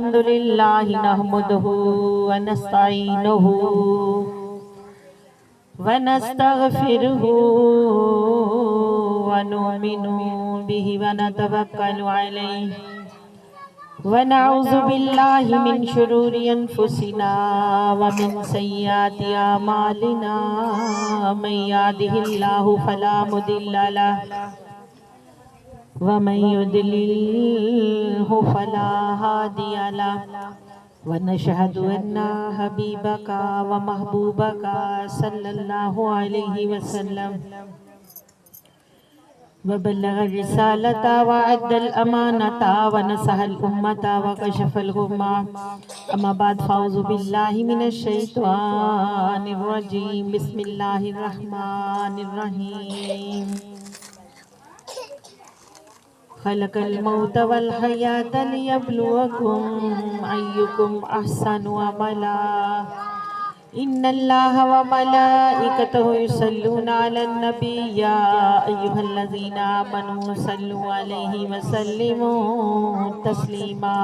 अल्हम्दुलिल्लाहि नहमदुहु व नस्तईनुहु व नस्तगफिरुहु व नुमिनु बिहि व नतवक्कलु अलैहि व नऊज़ु बिल्लाहि मिन शुरूरि अनफुसिना व मिन सय्यिआति अमालिना मन यहदिहिल्लाहु फला मुदिल्ल लहु व मन युद्लिल्हु फला हादिय लहु व नशहदु अन्ना हबीबका व महबूबका सल्लल्लाहु अलैहि वसल्लम व बल्लग रिसालता व अद्दल अमानता व नसहल उम्मता व कशफल गुम्मा। अम्मा बाद फ़ाऊज़ु बिल्लाहि मिनश शैतानिर रजीम। बिस्मिल्लाहिर रहमानिर रहीम। खलक़ल मौत वल हयात लियब्लुवकुम अय्युकुम अहसनु अमला। इन्नल्लाहा व मलाइकतहु युसल्लूना अलन नबी या अय्युहल्लज़ीना आमनू सल्लु अलैहि व सल्लिमू तस्लीमा।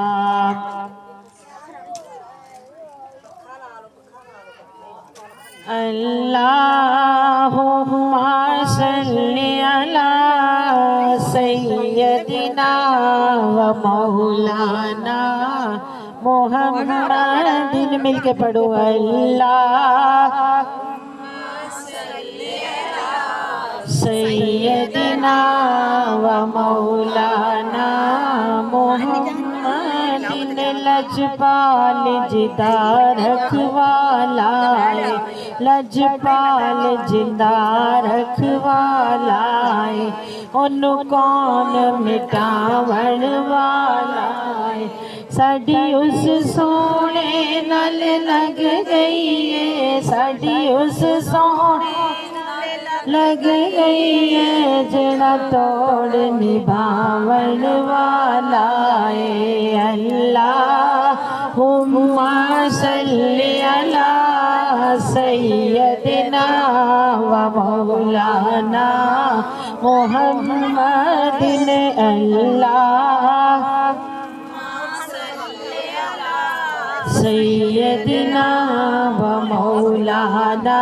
अल्लाहुम्मा सल्लि अला सय्यदिना व मौलाना मोहम्मदिन। मिलके पढ़ो सय्यदिना व मौलाना मोहम्मदिन। लजपाल जिदा रखवाला लजपाल जिंदा रखवाला ओनू कौन मिटावण वाला। साड़ी उस सोने नाल लग गई है, साड़ी उस सोने लग गई है जड़ा तोड़ निभावण वाला है। अल्लाहुम्मा सल्लि अला सय्यदिना व मौलाना मोहम्मदिन। सय्यदिना व मौलाना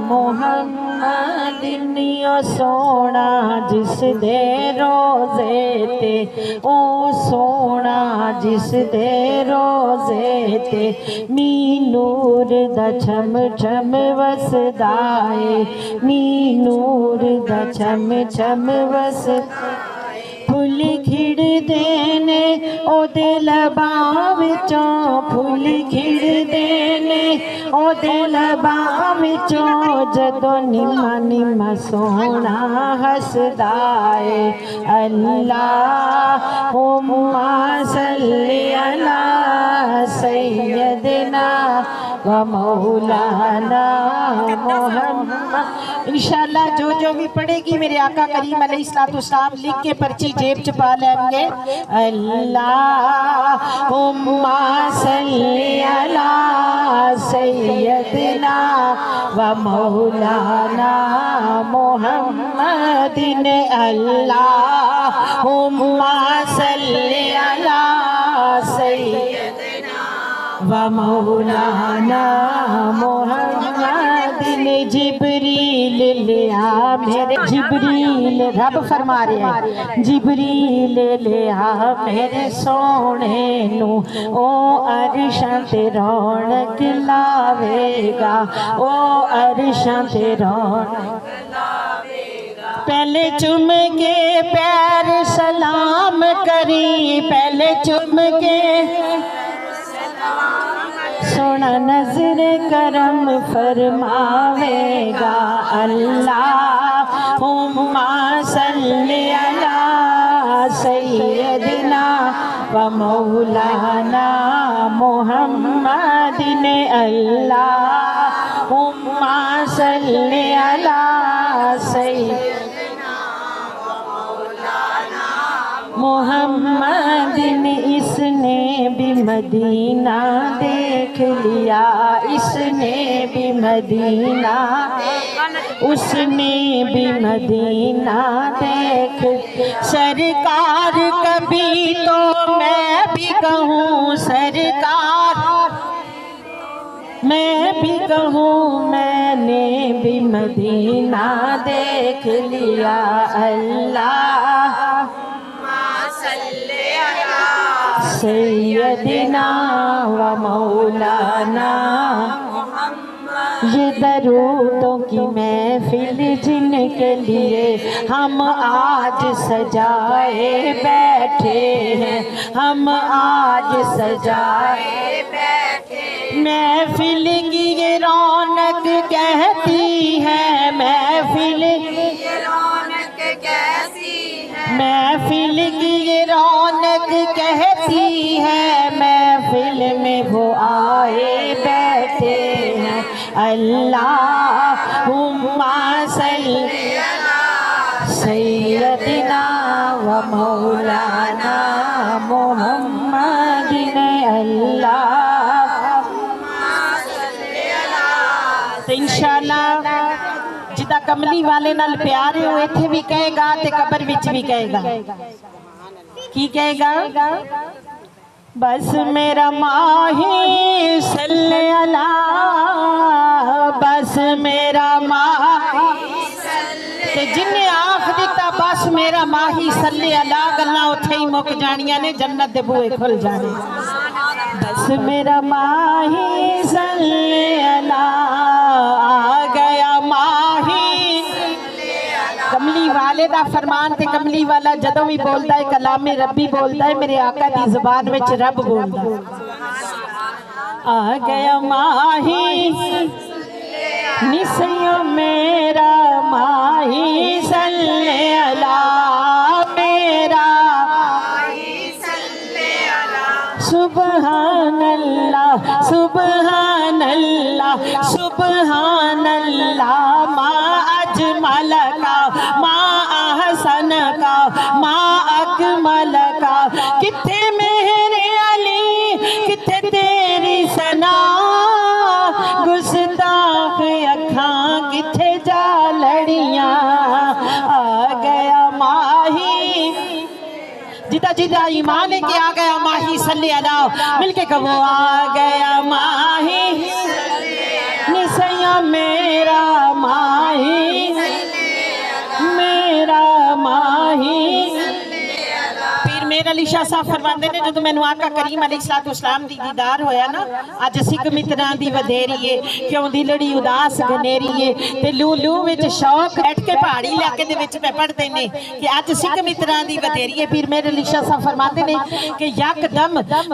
मोहम्मदिन। ओ सोना जिस दे रोज़े ते, ओ सोना जिस दे रोज़े ते मी नूर दा छम छम वसदा है, मी नूर दा छम छम वसदा। फुल खिड़दे ने ओदे लबां विचों, फुल खिड़दे ने ओदे लबां विचों जदों निम्मा निम्मा सोना हसदा है। अल्लाहुम्मा सल्लि अला सय्यदिना व मौलाना मोहम्मद। इंशाअल्लाह जो जो भी पढ़ेगी मेरे आका करीम अलैहिस्सलाम लिख के पर्ची जेब च पा लेंगे। अल्लाहुम्मा सल्लि अला सय्यदिना व मौलाना मोहम्मदिन। अल्लाहुम्मा सल्लि अला सय्यदिना व मौलाना मोहम्मदिन। जिब्रील लिया मेरे, जिब्रील रब फरमा रहे हैं, जिब्रील लिया मेरे सोने नू ओ अरशां ते रौनक लावेगा, ओ अरशां ते रौनक लावेगा। पहले चुम के पैर सलाम करी, पहले चुम के सोना नजर करम फरमावेगा। अल्लाहुम्मा सल्लि अला सय्यदिना व मौलाना मोहम्मदिन। अल्लाहुम्मा सल्लि अला सय्यदिना व मौलाना मोहम्मदिन। इसने भी मदीना देख लिया, इसने भी मदीना, उसने भी मदीना देख। सरकार कभी तो मैं भी कहूँ, सर भी कहूँ मैंने भी मदीना देख लिया। अल्लाह सैयदना व मौलाना। ये दरूदों की महफिल जिनके लिए हम आज सजाए बैठे हैं, हम आज सजाए बैठे। महफिल की ये रौनक कहती है, महफिल की ये रौनक कैसी है, महफिल की ये रौनक कहती है, महफिल में वो आए बैठे हैं। अल्लाहुम्मा सल्ली अला सय्यदिना व मौलाना मुहम्मदिन। अल्लाहुम्मा सल्ली अला। तो इंशाअल्लाह जिदा कमली वाले नाल प्यार है वो इत्थे भी कहेगा ते कब्र विच भी कहेगा। की कहेगा? बस मेरा माही सल्ले अला, बस मेरा माही सल्ले। जिन्हें आख दिता बस मेरा माही सल्ले अला, गल्लां उत्थे ही मुक जानियां ने, जन्नत दे बूहे खुल जाने। बस मेरा माही सल्ले अला, आ गया माही। कमली वाले दा फरमान ते कमली वाला जदों भी बोलदा है कलामे रब्बी बोलदा है, मेरे आका दी ज़ुबान विच रब बोलदा है। आ गया माही निसयो मेरा माही सल्ले अला, मेरा माही सल्ले अला। सुबहान अल्लाह सुबहान अल्लाह सुबहान अल्लाह। मा अजमल का मा अहसन का मा अकमल का। किथे मेरे अली किथे तेरी सना, गुस्ताख अखां किथे जा लड़ियां। आ गया माही जिदा जिदा ईमान लेके आ गया माही सल्ले अला, मिलके कहो आ गया माही निसया मेरा माही, मेरा माही। पीर मेर अली शाह साहब फरमाते ने जो मैनू आका करीम अलैहिस्सलाम दी दीदार होया ना, अज सिख मित्रां दी वधेरी है, क्यों दी लड़ी उदास गनेरी है, ते लू लू विच शौक बैठ के पहाड़ी इलाके दे विच पढ़दे ने कि अज सिख मित्रां दी वधेरी है। पीर मेर अली शाह साहब फरमाते ने कि यकदम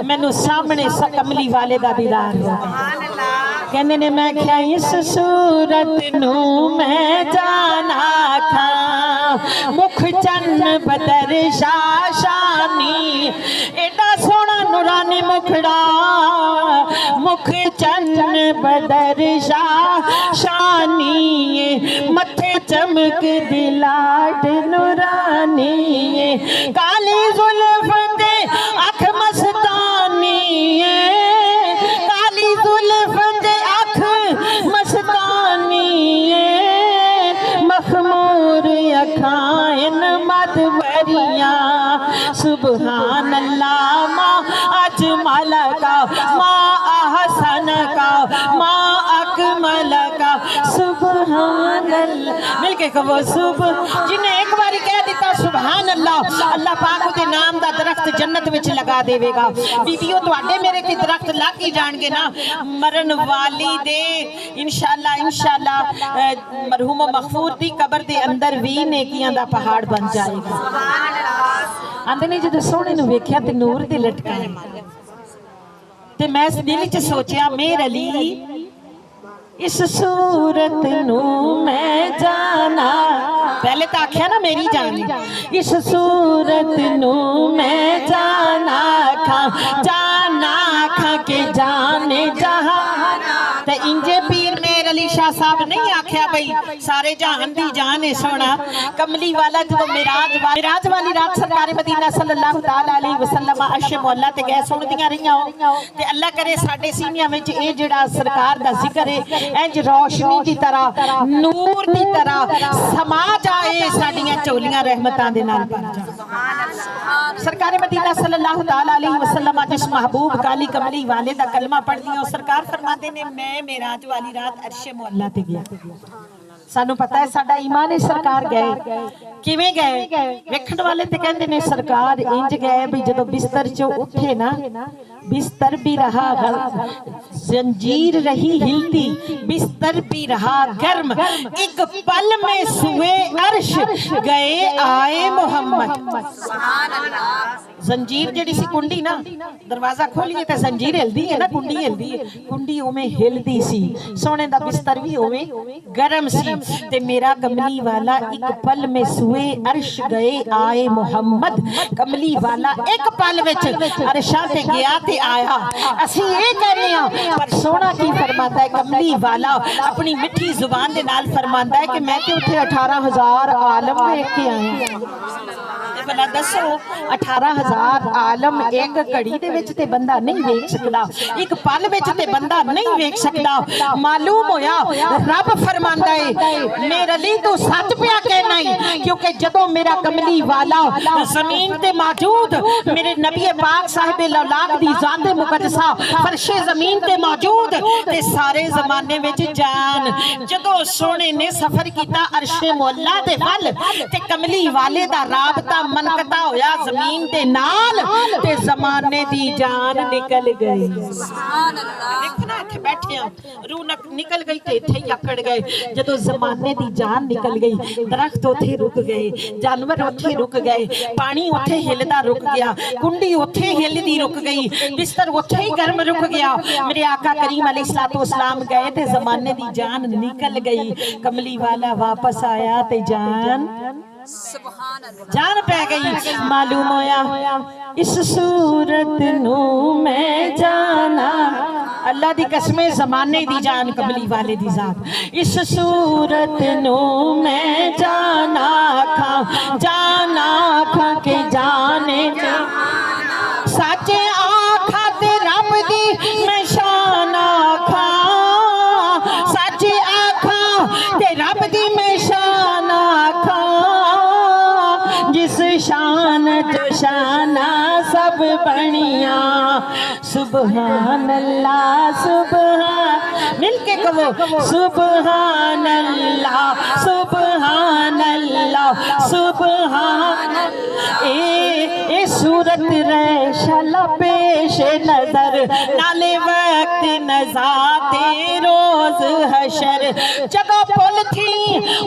मैनू सामने कमली वाले दा दीदार होया। कहने ने मैं क्या इस सूरत नू मैं जाना था, मुख चन्न बदर शाशानी। एडा सोना नूरानी मुखड़ा, मुख चन्न बदर शाशानी। मथे चमक दिलाट नूरानी, काली जुल्फ दे अख मस्तानी, काली जुल्फ दे अख मस्तानी। मखमूर अखाइन मदवरिया, सुबहान अल्लाह मा अजमल का मा अहसन का मा अकमल का। सुबहान अल्लाह मिलके कहो सुबह। जिन्हें एक बार कह दिता सुबहान अल्लाह, अल्लाह पाक उहदे नाम दा दरख्त जन्नत विच लगा देवेगा। बीबीओ तुहाडे मेरे की दरख्त लग ही जाणगे ना, मरन वाली दे इंशाअल्लाह इंशाअल्लाह मरहूम मगफूर दी कबर दे अंदर भी नेकियां दा पहाड़ बन जाएगा। आंदे ने जदों सोहणे नूं वेख्या ते नूर दे लटकाए, ते मैं इस दिल च सोचिया मेर अली इस सूरत नू मैं जाना। पहले तो आख्या ना मेरी जानी, इस सूरत नू मैं जाना खा के जाने जहां। ते इंजे पीर मेर अली शाह साहब नहीं आख्या भाई सारे जहान दी जान है सोना। कमली वाला जो मिराज वाली रात सरकार मदीना सल्लल्लाहु तआला अलैहि वसल्लम अशे मोहल्ला ते गए सुनदियां रहियां हो। ते अल्लाह करे साडे सीनियां विच ए जेड़ा सरकार दा जिक्र है इंज रोशनी दी तरह नूर दी तरह समा जाए साडियां चोलियां रहमतां दे नाल भर जाए। सरकार मदीना सल्लल्लाहु ताला अलैहि वसल्लम जिस महबूब काली कमली वाले दा कलमा पढ़ दिया सरकार फरमाते ने मैं मेराज वाली रात अर्शे मुअल्ला ते गया। सानू पता है साडा ईमान है सरकार गए किवें गए वेखण वाले ते कहंदे ने सरकार इंज गए भी जदों बिस्तर चों उठे ना बिस्तर भी रहा जंजीर रही हिलती बिस्तर भी रहा गर्म एक पल में सुए अर्श गए आए मोहम्मद। जंजीर जेडी सी कुंडी ना दरवाजा खोलिए ते जंजीर हिलदी है ना कुंडी हिलदी है कुंडी उवें हिलदी सी सोने दा बिस्तर भी उवें गर्म सी ते मेरा कमली वाला एक पल में सुए अर्श गए आए मोहम्मद। कमली वाला एक पल विच अर्शा ते गया ते आया। असी ये कहने हां पर सोना की फरमाता है कमली वाला अपनी मिठी जुबान दे नाल फरमांदा है कि मैं ते उत्थे 18,000 आलम वेख के आया। भला दसो 18,000 आलम एक घड़ी दे विच ते बंदा नहीं वेख सकदा एक पल विच ते बंदा नहीं वेख सकदा। मालूम होया रब फरमांदा है मेरे लिए तो सच पिया कहना है क्योंकि जदों मेरा कमली वाला जमीन ते मौजूद मेरे नबी पाक साहिब लौलाक दी जात मुकद्दसा फर्शे जमीन ते मौजूद ते सारे जमाने विच जान जदों सोने ने सफर कीता अर्शे मुअल्ला दे वल ते कमली वाले दा राबता मनकता होया जमीन दे नाल ते जमाने दी जान निकल गई। सुभान अल्लाह देखो ना इत्थे बैठे हां रूह निकल गई ते इत्थे ही अकड़ गए। जदों जमाने दी जान निकल गई दरख्त उथे रुक गए जानवर उथे रुक गए पानी उथे हिलदा रुक गया कुंडी उथे हिलदी रुक गई बिस्तर उथे ही गर्म रुक गया। मेरे आका करीम अलैहिस्सलातु वस्सलाम गए ते जमाने दी जान निकल गई। कमली वाला वापस आया ते जान जान पै गई। मालूम होया इस सूरत नू मैं जाना अल्लाह दी कसमें जमाने दी जान कमली वाले दी जात इस सूरत नू मैं जाना खा के जाने साचे आखा ते रब दी मैं शान आखा साचे आखा ते रब दी मैं शान आखा जिस शान जो शाना सब बनिया सुबहान अल्लाह सुबहान मिलके कहो सुबहान अल्लाह सुबहान अल्लाह सुबहान ए सूरत रैशला पेश नजर नाले वक्त नजाते रोज हशर जगह पुल थी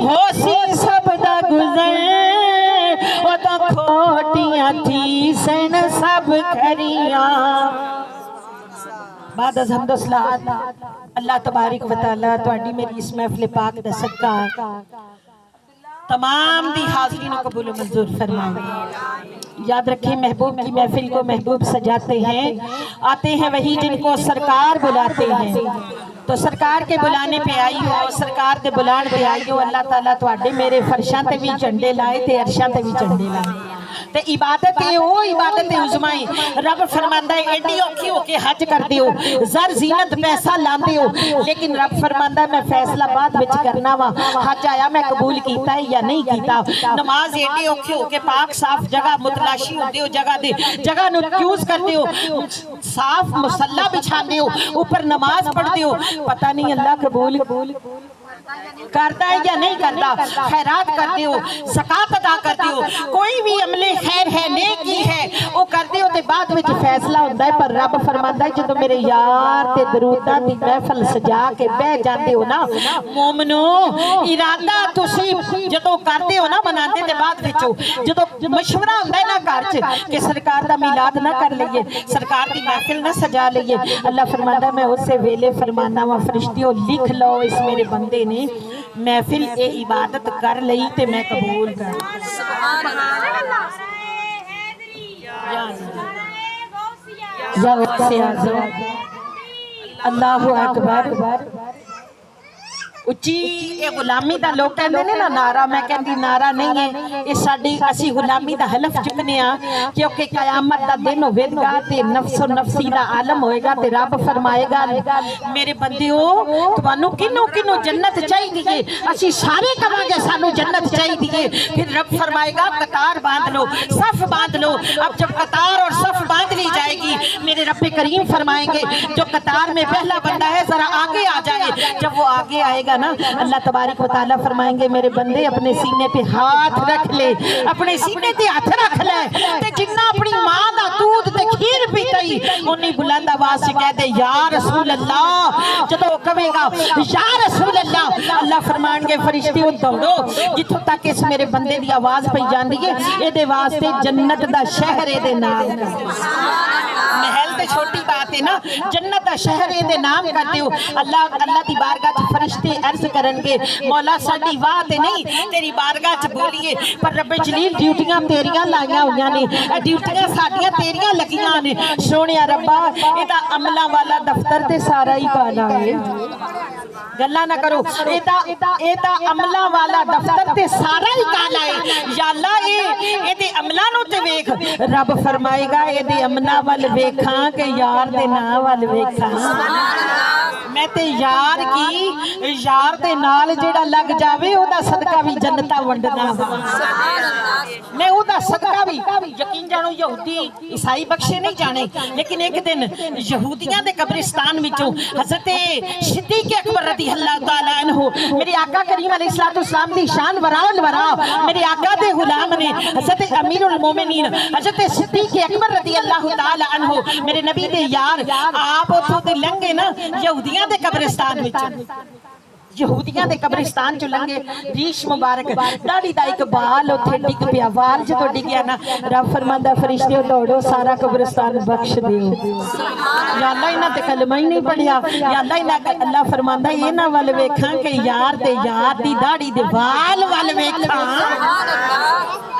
होसी सब दा गुजर खोटियां थी सन सब खरियां। बाद अल्लाह तबारक व तआला तुहाडी मेरी इस महफिल पाक दा सदका तमाम दी हाज़री को कबूल मंजूर फरमाए। याद रखें महबूब की महफिल को महबूब सजाते हैं आते हैं वही जिनको सरकार बुलाते हैं। तो सरकार के बुलाने पे आई हो सरकार के बुलाने पे आई हो अल्लाह ताला तुहाडे मेरे फरशां ते भी झंडे लाए ते अरशां ते भी झंडे लाए ते इबादत है वो इबादत है उजमाई। रब फरमांदा है एडी औखी होके हज करदे हो जर जीनत पैसा लांदे हो लेकिन रब फरमांदा है मैं फैसला बाद विच करना वा हज आया मैं कबूल कीता है या नहीं कीता। नमाज एडी औखी होके पाक साफ जगह मुतलाशी होंदे हो जगह नु चूज करदे हो साफ मुसल्ला बिछांदे हो ऊपर नमाज पढ़दे हो पता नहीं अल्लाह कबूल करता है या नहीं करता। खैरात करते हो ज़कात अदा करते हो कोई भी अमले खैर है नेकी है वो करते हो ते बाद में फैसला होता है। पर रब फरमांदा है जदों मेरे यार ते दरूदां दी महफिल सजा के बह जाते हो ना मोमनो इरादा तुसी जदों करते हो ना मनाते ते बाद विचों जदों मशवरा होंदा है ना घर च कि सरकार दा मिलाद ना कर लईए सरकार दी महफिल ना सजा लईए अल्लाह फरमांदा मैं उसे वेले फरमाना वा फरिश्तियों लिख लो इस मेरे बंदे ने महफिल ए इबादत कर लई ते मैं कबूल कर। सुभान अल्लाह अल्लाहु अकबर उच्ची ये गुलामी दा लोग कहते ने ना नारा, मैं कहती नारा नहीं है ये साडी, असी गुलामी दा हलफ चुकने आ क्योंकि कयामत दा दिन होवेगा ते नफ्सो नफ्सी दा आलम होएगा ते रब फरमाएगा मेरे बंदियो तुहानू किन्नू किन्नू जन्नत चाहिए, असी सारे कहांगे सानू जन्नत चाहिए। फिर रब फरमाएगा कतार बांध लो, सफ बांध लो। अब जब कतार और सफ बांध ली जाएगी मेरे रब करीम फरमाएंगे जो कतार में पहला बंदा है जरा आगे आ जाए। जब वो आगे आएगा ना अल्लाह तबारक व तआला फरमाएंगे मेरे बंदे अपने सीने पे हाथ रख ले, अपने सीने ते हाथ रख ले ते जिन्ना अपनी मां दा दूध ते खीर पीता ही उन्नी बुलंद आवाज से कह दे या रसूल अल्लाह। जदों कहेगा या रसूल अल्लाह अल्लाह फरमाएंगे फरिश्ते दौड़ो जिथों तक इस मेरे बंदे दी आवाज पई जांदी है एदे वास्ते जन्नत दा शहर एदे नाम महल ते छोटी बात है ना, जन्नत दा शहर एदे नाम करते हो। अल्लाह अल्लाह दी बारगाह च फरिश्ते अर्ज करनगे मौला साडी वाह ते नहीं तेरी बारगाह च बोलिए पर रब्बे जलील ड्यूटियां तेरियां लाइयां होइयां ने, ड्यूटियां साडियां तेरियां लगियां ने। सोहणिया रब्बा एदा अमला वाला दफ्तर ते सारा ही पाना है, गल्ला ना करो एदा अमला वाला दफ्तर ते सारा ही काला है। या अल्लाह एदे अमला नु ते वेख, रब फरमाएगा एदे अमला वल वेखां के यार दे नां वल वेखां। मैं ते यार की यार दे नाल जेड़ा लग जावे ओदा सदका भी जन्नता वंडना, मैं ओदा सदका भी यकीन जानो यहूदी ईसाई बख्शे नहीं जाने। लेकिन एक दिन यहूदियां दे कब्रिस्तान विचों हजरत सिद्दीक अकबर रज़ी अल्लाह तआला अन्हु मेरे आका करीम अलैहिस्सलाम दी शान वराल वरा मेरे आका दे गुलाम ने हजरत अमीरुल मोमिनीन हजरत सिद्दीक अकबर रज़ी अल्लाह तआला अन्हु मेरे नबी दे यार आप उथों ते लंघे ना यहूदियां दे कब्रिस्तान विच, यहूदियां दे कब्रिस्तान चो लंघे रीश मुबारक दाढ़ी दा एक बाल उथे डिग पिया, वाल जदों डिगया ना रब फरमांदा फरिश्ते दौड़ो सारा कब्रिस्तान बख्श दियो। या अल्लाह इन्हां ते कलमा ही नहीं पढ़िया, या अल्लाह इन्हां अल्लाह फरमांदा इन्हां वल वेखां के यार ते यार दी दाढ़ी दे वाल वल वेखां।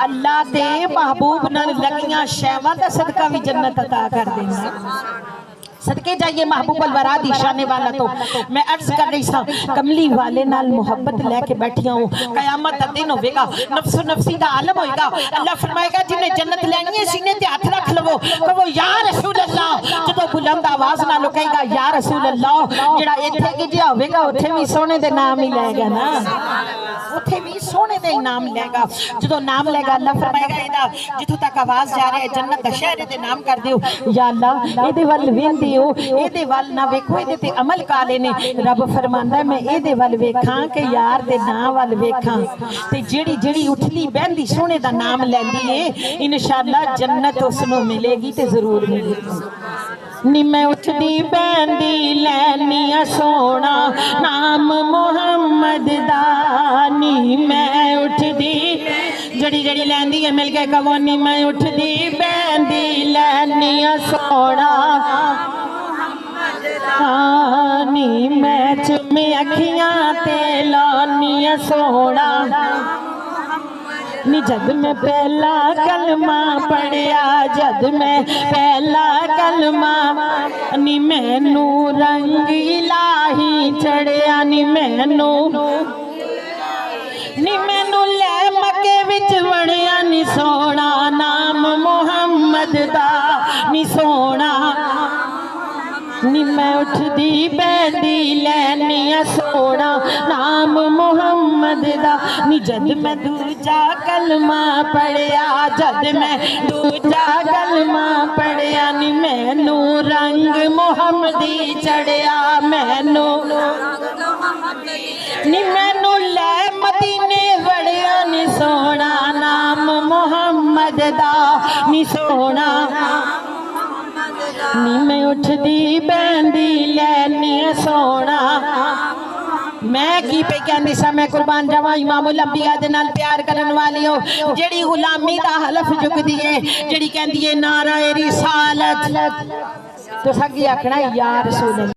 अल्लाह दे महबूब नाल लगियां शैवां दा सदका भी जन्नत अता कर देंदा। सदके जाइए महबूब अल वरा दी शाने वाला। तो मैं अर्ज कर रही सा कमली वाले नाल मोहब्बत लेके बैठिया हूं, कयामत दा दिन होवेगा नफ्सो नफ्सी दा आलम होएगा। अल्लाह फरमाएगा जिन्हें जन्नत लैनी है सीने ते हाथ रख लवो कहो या रसूल अल्लाह। जदों बुलंद आवाज नाल कहेगा या रसूल अल्लाह जेड़ा इथे गिजया होवेगा उथे भी सोने दे नाम ही लेगा ना, उथे भी सोने दे नाम लेगा। जदों नाम लेगा अल्लाह फरमाएगा एदा जिथों तक आवाज जा रही है जन्नत दा शहर दे नाम कर दियो। या अल्लाह एदे वल वेंदी एदे वल ना वेखो एदे ते अमल काले ने। रब फरमांदा मैं एदे वल वेखां के यार दे नां वल वेखां ते जेड़ी जेड़ी उठदी बहंदी सोने दा नाम लैंदी है इंशाअल्लाह जन्नत उसनू मिलेगी ते जरूर मिलेगी। नी मैं उठदी बहंदी लैनिया सोना नाम मोहम्मद दा, नी मैं उठदी जड़ी जड़ी लैंदी है मिल के कहो नी मैं उठदी बहंदी लैनिया सोना नी मैं चुमे अखियां ते लानिया सोना। नी जद मैं पहला कलमा पढ़िया जद मैं पहला कलमा नी मैनू रंग इलाही चढ़िया, नी मैनू ले मक्के विच वड़िया नी सोना नाम मुहम्मद दा नी सोना। नी मैं उठदी बैठी लैनिया सोना नाम मुहम्मद दा, नी जद मैं दूजा कलमा पढ़िया जद मैं दूजा कलमा पढ़िया नी मैनू रंग मुहम्मदी चढ़िया, मैनू नी मैनू ले मदीने वड़िया नी सोना नाम मुहम्मद दा नी सोना। नी मैं उठदी बहंदी लैनी सोना। मैं की पे कहंदी सा मैं कुर्बान जावा इमामुल अंबिया दे नाल प्यार करन वाली हो जेड़ी गुलामी दा हलफ चुकदी है जेड़ी कहंदी है नारा रिसालत तो सगी आखना या रसूल।